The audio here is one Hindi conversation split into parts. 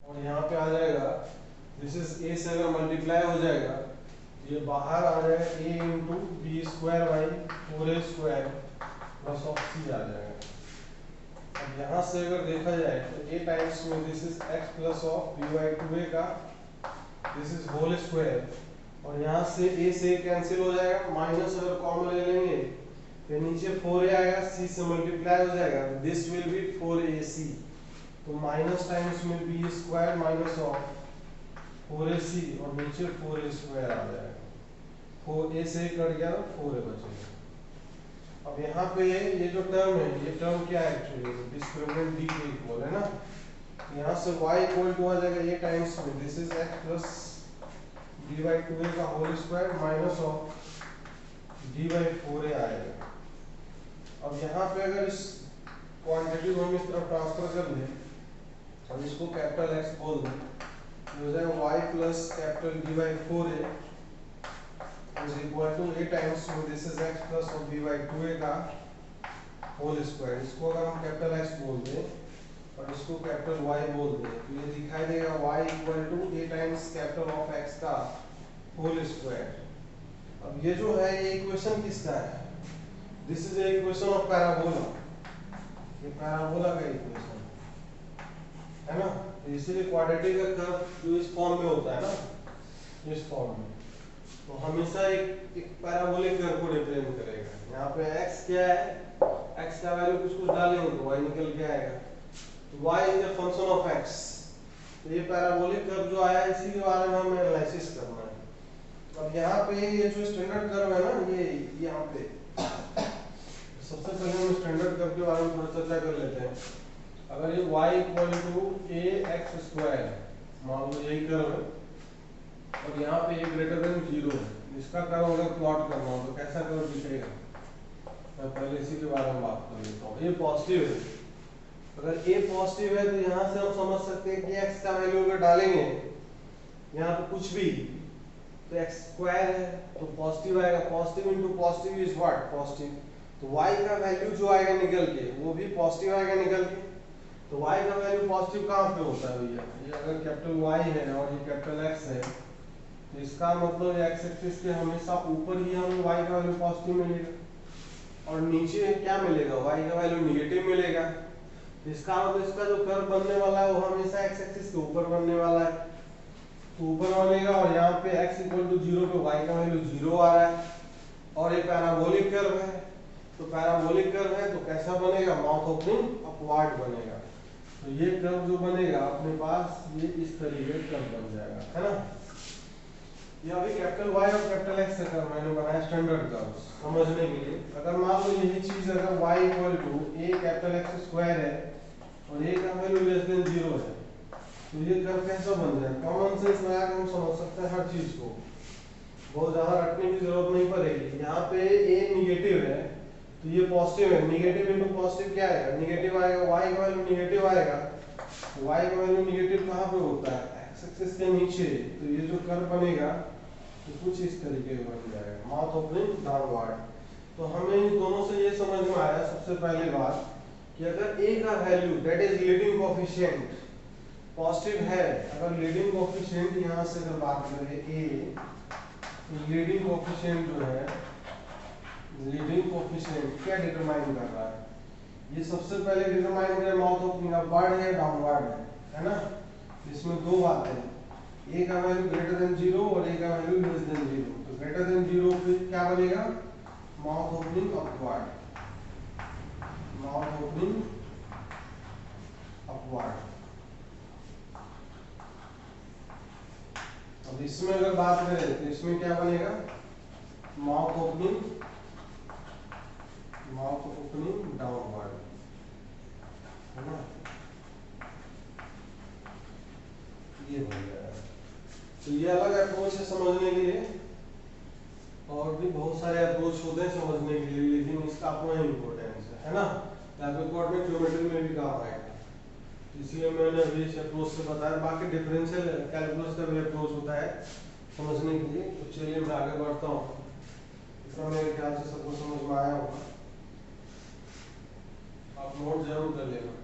और यहाँ पे आ जाएगा दिस इज ए से अगर मल्टीप्लाई हो जाएगा ये बाहर आ जाएगा a into b square by 4a square plus of c आ जाएगा। अब यहाँ से अगर देखा जाए तो a टाइम्स में this is x plus of b by 2a का दिस इज होल स्क्वायर और यहाँ से a से कैंसिल हो जाएगा माइनस अगर कॉमन ले लेंगे तो नीचे 4a आएगा c से मल्टीप्लाई हो जाएगा दिस विल बी 4ac तो माइनस टाइम्स में b square minus of 4ac और नीचे 4a स्क्वायर आ जाएगा 4a से कट गया तो 4a बचेगा। अब यहाँ पे ये जो टर्म है ये टर्म क्या है एक्चुअली डिस्क्रिमिनेंट d के इक्वल है ना यहाँ से y इक्वल टू आ जाएगा a टाइम्स में this is x plus d by 2a का whole square minus of d by 4a आएगा। अब यहाँ पे अगर इस क्वांटिटी को हम इस तरफ ट्रांसफर कर लें और इसको कैपिटल X बोल दें तो हो जाएगा y plus capital d by 4a is equal to a times this is x plus of b by 2a का होल स्क्वायर। इसको अगर हम कैपिटल X बोल दें और इसको कैपिटल Y बोल दें तो ये दिखाई देगा y equal to a times capital of x का होल स्क्वायर। अब ये जो है ये इक्वेशन किसका है this is a equation of parabola ये पैराबोला का इक्वेशन है ना इसीलिए क्वाड्रेटिक का कर्व जो इस फॉर्म में होता है ना इस फॉर्म में तो हमेशा एक पैराबोलिक कर्व को रिप्रेजेंट करेगा। यहाँ पे x क्या है x का वैल्यू कुछ डालेंगे तो y निकल के आएगा तो y is a function of x तो ये पैराबोलिक कर्व जो आया इसी के बारे में हमें एनालिसिस करना है। अब यहाँ पे ये जो स्टैंडर्ड कर्व है ना ये यहाँ पे सबसे पहले हम स्टैंडर्ड कर्व के बारे में थोड़ा चर्चा कर लेते हैं। अगर ये y equal to ax square मान लो यही कर्व है और यहाँ पे a ग्रेटर देन 0 है इसका कर्व अगर प्लॉट करना हो तो कैसा कर्व दिखेगा मैं पहले इसी के बारे में बात कर लेता हूँ। a पॉजिटिव है अगर a पॉजिटिव है तो यहाँ से हम समझ सकते हैं कि x का वैल्यू अगर डालेंगे यहाँ पे कुछ भी तो x स्क्वायर है तो पॉजिटिव आएगा positive into positive is what positive तो y का वैल्यू जो आएगा निकल के वो भी पॉजिटिव आएगा निकल के तो y का वैल्यू पॉजिटिव कहाँ पे होता है भैया ये अगर कैपिटल Y है और ये कैपिटल X है तो इसका मतलब x एक्सिस के हमेशा ऊपर ही हमें y का वैल्यू पॉजिटिव मिलेगा और नीचे क्या मिलेगा y का वैल्यू नेगेटिव मिलेगा तो इसका मतलब इसका जो कर्व बनने वाला है वो हमेशा x एक्सिस के ऊपर बनने वाला है तो ऊपर बनेगा और यहाँ पे x इक्वल टू 0 पे y का वैल्यू 0 आ रहा है और ये पैराबोलिक कर्व है तो पैराबोलिक कर्व है तो कैसा बनेगा माउथ ओपनिंग अपवार्ड बनेगा तो ये कर्व जो बनेगा अपने पास ये इस तरीके का कर्व बन जाएगा है ना। ये अभी कैपिटल Y और कैपिटल X से कर्व मैंने बनाया स्टैंडर्ड कर्व समझने के लिए। अगर मान लो यही चीज अगर y equal to a capital X square है और a का वैल्यू लेस देन 0 है तो ये कर्व कैसा बन जाएगा कॉमन सेंस में आकर हम समझ सकते हैं हर चीज को बहुत ज्यादा रटने की जरूरत नहीं पड़ेगी। यहाँ पे a निगेटिव है तो ये पॉजिटिव है निगेटिव इनटू पॉजिटिव क्या आएगा निगेटिव आएगा y का वैल्यू निगेटिव आएगा y का वैल्यू निगेटिव कहाँ पे होता है x एक्सिस के नीचे तो ये जो कर्व बनेगा तो कुछ इस तरीके का बन जाएगा माउथ ओपनिंग डाउनवर्ड। तो हमें इन दोनों से ये समझ में आया सबसे पहली बात कि अगर a का value that is leading coefficient positive है अगर लीडिंग कोएफिशिएंट यहाँ से अगर बात करें a लीडिंग कोएफिशिएंट जो है लीडिंग कोएफिशिएंट क्या डिटरमाइन कर रहा है ये सबसे पहले डिटरमाइन करें माउथ ओपनिंग अपवर्ड है डाउनवर्ड है ना इसमें दो बातें हैं a का वैल्यू ग्रेटर देन 0 और a का वैल्यू लेस देन 0 तो ग्रेटर देन 0 पे क्या बनेगा mouth opening upward mouth opening upward. अब इसमें अगर बात करें तो इसमें क्या बनेगा माउथ ओपनिंग डाउनवर्ड है ना ये बन जाएगा। तो ये अलग अप्रोच है समझने के लिए और भी बहुत सारे अप्रोच होते हैं समझने के लिए लेकिन इसका अपना इम्पोर्टेंस है ना कोर्ट में ज्योमेट्री में भी काम आएगा इसलिए मैंने अभी इस अप्रोच से बताया बाकी डिफरेंशियल कैलकुलस का भी अप्रोच होता है समझने के लिए। तो चलिए मैं आगे बढ़ता हूँ इसका मेरे ख्याल से सबको समझ में आया होगा आप नोट जरूर कर लेना।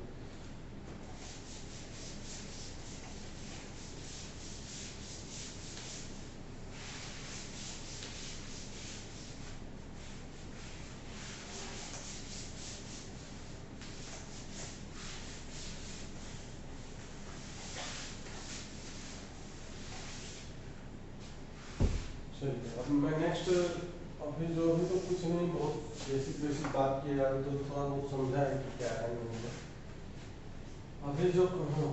चलिए अब मैं नेक्स्ट, अभी तो कुछ नहीं, बहुत बेसिक बात की है, तो थोड़ा बहुत समझा है कि क्या है नहीं है। अभी जो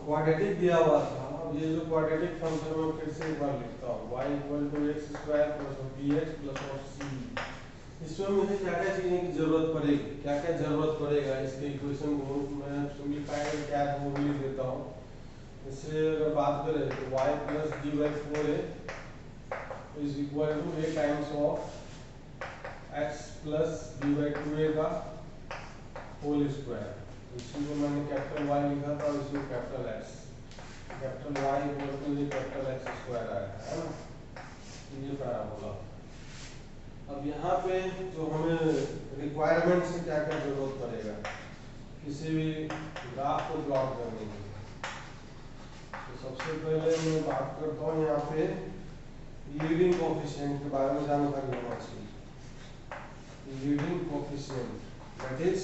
क्वाड्रेटिक दिया हुआ था, अब ये जो क्वाड्रेटिक फंक्शन में फिर से एक बार लिखता हूँ, y equal to x square plus b x plus of c. इसमें मुझे क्या क्या चीज़ें की जरूरत पड़ेगी, क्या क्या जरूरत पड़ेगा इसके इक्वेशन को मैं सिंप्लीफाई क्या है वो भी लिख देता हूँ। इससे अगर बात करें तो y plus d by four is equal to a times of x plus d by two a का होल स्क्वायर। इसी को मैंने कैपिटल Y लिखा था और इसी को capital X, capital Y equal to ये कैपिटल X स्क्वायर आया है ना, तो ये पैराबोला। अब यहाँ पे जो हमें रिक्वायरमेंट से क्या क्या जरूरत पड़ेगा किसी भी ग्राफ को प्लॉट करने के लिए, तो सबसे पहले मैं बात करता हूँ यहाँ पे लीडिंग कोएफिशिएंट के बारे में जानकारी होना चाहिए। Leading coefficient that is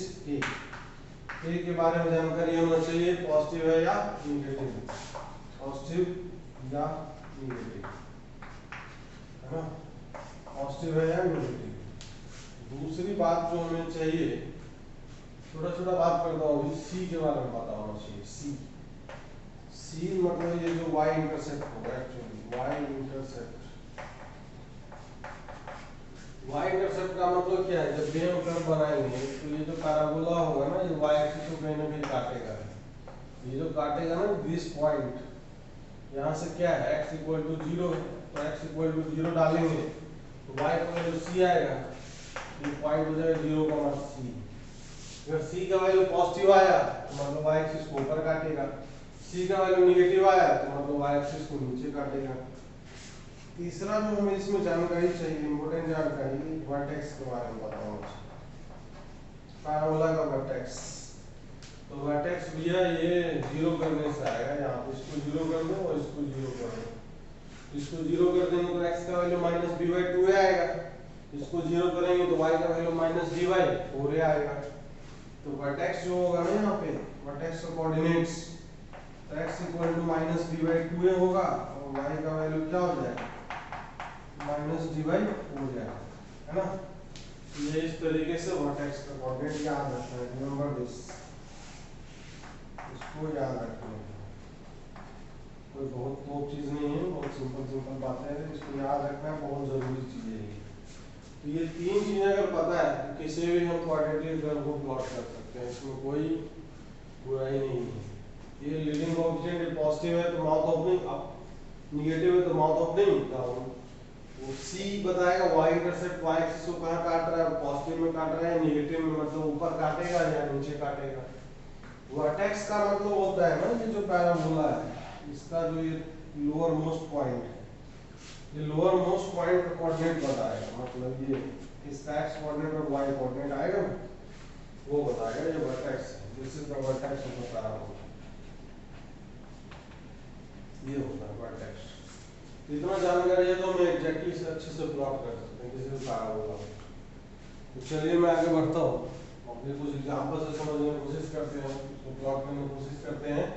a के बारे में जानकारी होना चाहिए, पॉजिटिव है या निगेटिव, पॉजिटिव या निगेटिव, है ना, पॉजिटिव है या निगेटिव। दूसरी बात जो हमें चाहिए, छोटा छोटा बात करता हूँ, सी के बारे में पता होना चाहिए। सी मतलब ये जो y इंटरसेप्ट होगा, actually y intercept, y intercept का मतलब क्या है, जब भी हम कर्व बनाएंगे तो ये जो पैराबोला होगा ना, ये y एक्सिस को कहीं ना कहीं काटेगा। ये जो काटेगा ना दिस पॉइंट, यहाँ से क्या है x इक्वल टू जीरो, तो x इक्वल टू जीरो डालेंगे तो y का वैल्यू c आएगा, ये पॉइंट हो जाएगा 0,c। अगर c का वैल्यू पॉजिटिव आया तो मतलब y एक्सिस को ऊपर काटेगा, c का वैल्यू निगेटिव आया तो मतलब y एक्सिस को नीचे काटेगा। तीसरा जो हमें इसमें जानकारी चाहिए, इंपॉर्टेंट जानकारी, वर्टेक्स के बारे में बताऊंगा, पैराबोला का वर्टेक्स। तो वर्टेक्स भैया ये जीरो करने से आएगा, यहाँ पे इसको जीरो कर दो और इसको जीरो कर दो, इसको जीरो कर देंगे तो x का value minus D by to आएगा, इसको जीरो करेंगे तो y का value minus D by four आएगा। तो वर्टेक्स जो होगा ना यहाँ पे, वर्टेक्स का कोऑर्डिनेट्स, तो x equal to minus D by two होगा और y का वैल्यू क्या हो जाएगा, माइनस डी बाई फोर जाएगा, है ना। ये इस तरीके से वर्टेक्स का कोऑर्डिनेट याद रखना है, रिमेंबर दिस, इसको याद रखना है। कोई बहुत टॉप चीज नहीं है, बहुत सिंपल बातें हैं, इसको याद रखना है, बहुत जरूरी चीज है। तो ये तीन चीजें अगर पता है तो किसी भी हम क्वाड्रेटिक कर्व को प्लॉट कर सकते हैं, इसमें कोई बुराई नहीं है। ये लीडिंग कोएफिशिएंट पॉजिटिव है तो माउथ ओपनिंग अप, निगेटिव है तो माउथ ओपनिंग डाउन। वो C बताएगा y इंटरसेप्ट y एक्सिस को कहां काट रहा है, पॉजिटिव में काट रहा है, नेगेटिव में मतलब ऊपर काटेगा या नीचे काटेगा। वर्टेक्स का मतलब होता है ना, ये जो पैराबोला है इसका जो ये लोअर मोस्ट पॉइंट है, ये लोअर मोस्ट पॉइंट का कोऑर्डिनेट बताएगा, मतलब ये इसका x कोऑर्डिनेट और y कोऑर्डिनेट आएगा ना, वो बताएगा ये वर्टेक्स है। This is the vertex of the parabola, ये होता है वर्टेक्स। इतना जानकारी है तो हम एग्जैक्टली से अच्छे से प्लॉट कर सकते हैं किसी भी पैराबोला को। तो चलिए मैं आगे बढ़ता हूँ और फिर कुछ एग्जांपल से समझने की कोशिश करते हैं, उसको प्लॉट करने की कोशिश करते हैं।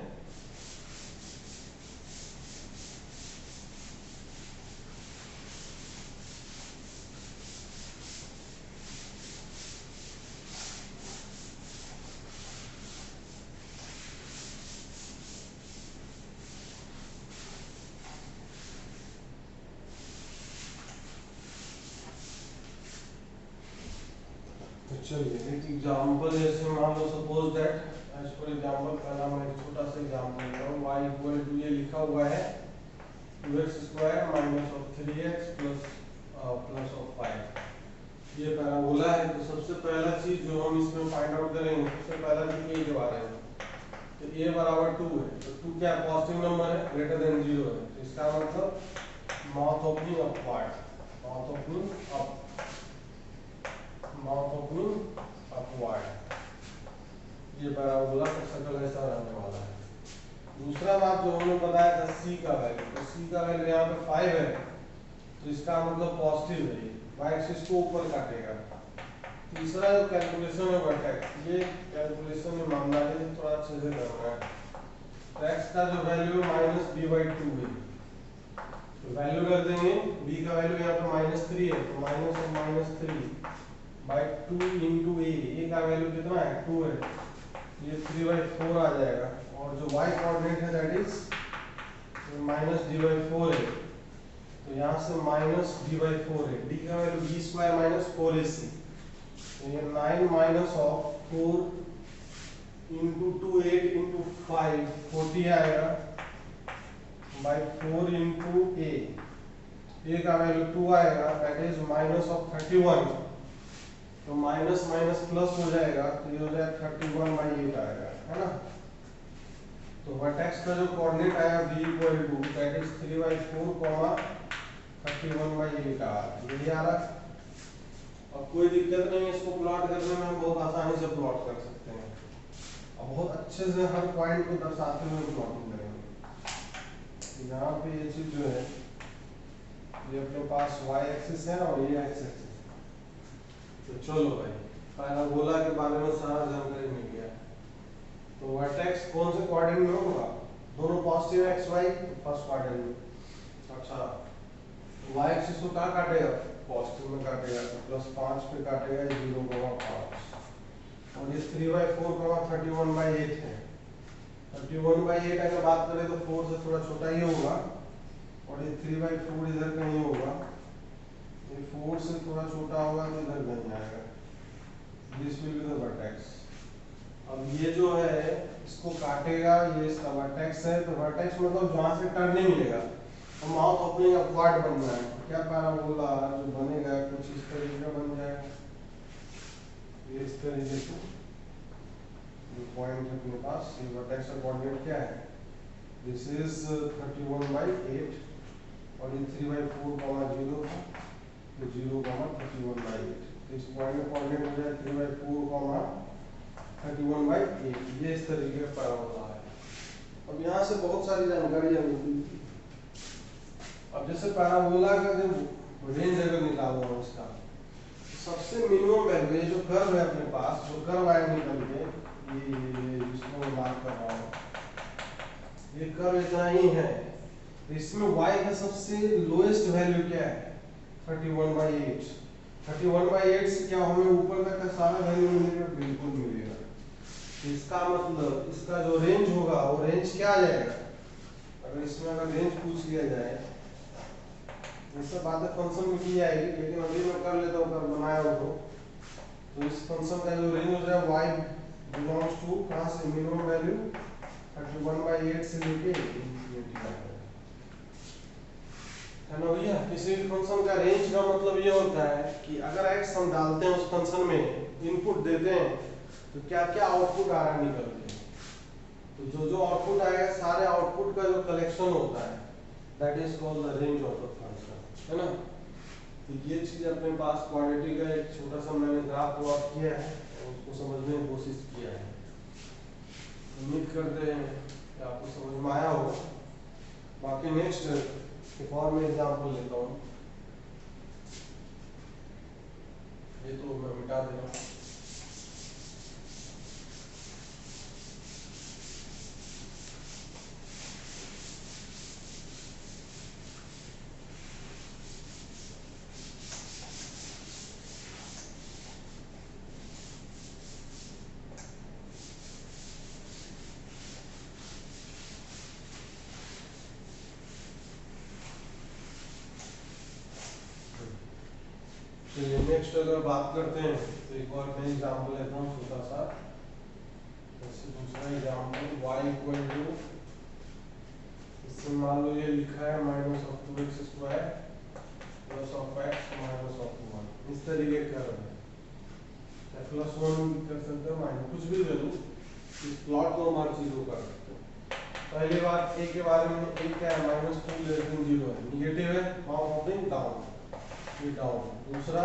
चलिए एक एग्जांपल जैसे मान लो suppose that, as for example पहला मैं एक छोटा सा एग्जांपल लेता हूं, y इक्वल टू ये लिखा हुआ है 2x square minus of 3x plus of 5। ये पैराबोला है। तो सबसे पहला चीज जो हम इसमें फाइंड आउट करेंगे, सबसे पहला चीज a के बारे में, तो a बराबर 2 है, तो 2 क्या पॉजिटिव नंबर है, ग्रेटर देन 0 है, तो इसका मतलब mouth opening upward, mouth opening up, mouth opening upward, ये पैराबोला का शक्ल ऐसा रहने वाला है। दूसरा बात जो हमने बताया था c का वैल्यू, तो c का वैल्यू यहाँ पे 5 है, तो इसका मतलब पॉजिटिव है, ये y एक्सिस को ऊपर काटेगा। तीसरा जो कैलकुलेशन है वर्टेक्स, ये कैलकुलेशन में मामला है, थोड़ा अच्छे से करना है। तो x का जो value minus D by to है, तो वैल्यू रख देंगे, b का वैल्यू यहाँ पे -3 है, तो -3/2 इंटू a का वैल्यू कितना है 2 है, ये 3/4 आ जाएगा। और जो y कोऑर्डिनेट है दैट इज -d/4 है, तो यहाँ से -d/4 है, d का वैल्यू d² - 4ac, तो ये 9 माइनस ऑफ 4 इंटू 2 8 इंटू 5 40 आएगा बाई 4 इंटू a का वैल्यू 2 आएगा, दैट इज -31, तो माइनस माइनस प्लस हो जाएगा, तो ये हो जाएगा 31/8 आएगा, है ना। तो वर्टेक्स का जो कोऑर्डिनेट आया b equal to that is 3/4, 31/8 आ यही आ रहा। अब कोई दिक्कत नहीं है, इसको प्लॉट करने में हम बहुत आसानी से प्लॉट कर सकते हैं, और बहुत अच्छे से हर पॉइंट को दर्शाते हुए प्लॉटिंग करेंगे। यहाँ पे ये चीज जो है, ये अपने पास y एक्सिस है और ये x एक्सिस है। तो चलो भाई, पैराबोला के बारे में सारा जानकारी मिल गया। तो वर्टेक्स कौन से क्वाड्रेंट में होगा, दोनों positive x y, first quadrant में। अच्छा, y एक्सिस को कहाँ काटेगा, पॉजिटिव में काटेगा, तो +5 पे काटेगा 0,5, और ये 3/4, 31/8 है। 31/8 अगर बात करें तो 4 से थोड़ा छोटा ही होगा, और ये 3/4 इधर कहीं होगा, ये 4 से थोड़ा छोटा होगा तो इधर कहीं आएगा। This will be the vertex. अब ये जो है इसको काटेगा, ये इसका वर्टेक्स है, तो वर्टेक्स मतलब जहाँ से टर्निंग लेगा, तो माउथ ओपनिंग अपवर्ड बनना है, क्या पैराबोला जो बनेगा कुछ इस तरीके का बन जाएगा, ये इस तरीके से जो पॉइंट है अपने पास, ये वर्टेक्स का कोऑर्डिनेट क्या है, दिस इज 31/8, और ये 3/4, 0 था, तो 0, 31/8, तो इस पॉइंट का कोऑर्डिनेट हो जाए 3/4, 31/8, ये इस तरीके का पैराबोला है। अब यहाँ से बहुत सारी जानकारी मिलती थी। अब जैसे पैराबोला का जो रेंज अगर निकालना हो उसका, सबसे मिनिमम वैल्यू, ये जो कर्व है अपने पास, जो कर्व आया निकल के, ये जिसको मैं मार्क कर रहा हूँ, ये कर्व इतना ही है, तो इसमें y का सबसे लोएस्ट वैल्यू क्या है 31/8। 31/8 से क्या हमें ऊपर तक का सारा वैल्यू मिलेगा, बिल्कुल मिलेगा। इसका मतलब इसका जो रेंज होगा वो रेंज क्या आ जाएगा, अगर इसमें अगर रेंज पूछ लिया जाए, ये सब बातें फंक्शन में की जाएगी, लेकिन अभी मैं कर लेता हूँ, कर बनाया हो तो इस फंक्शन का जो रेंज हो जाए y बिलोंग्स टू कहाँ से, मिनिमम वैल्यू 31/8 से लेके इंफिनिटी तक है ना भैया। किसी भी फंक्शन का रेंज का मतलब ये होता है कि अगर x हम डालते हैं उस फंक्शन में, इनपुट देते हैं, तो क्या क्या आउटपुट आ रहा है निकल के, तो जो जो आउटपुट आएगा सारे आउटपुट का जो कलेक्शन होता है that is called the range of the function, है ना। तो ये चीज अपने पास क्वांटिटी का एक छोटा सा मैंने ग्राफ प्लॉट किया है और उसको समझने की कोशिश किया है। उम्मीद करते हैं कि आपको समझ में आया होगा। बाकी नेक्स्ट एक और मैं एग्जांपल लेता हूँ, ये तो मैं मिटा दे रहा हूँ। चलिए नेक्स्ट अगर बात करते हैं तो एक और मैं एग्जांपल लेता हूँ छोटा सा। जैसे दूसरा एग्जांपल y इक्वल टू, इससे मान लो ये लिखा है -2x² +x -1, इस तरीके का है, या +1 कर सकते हो, माइनस कुछ भी करो, इस प्लॉट को हम हर चीज को कर सकते हो। पहली बात a के बारे में, a क्या है, -2 <0 है, निगेटिव है, माउथ ओपनिंग डाउन, ये डाउन। दूसरा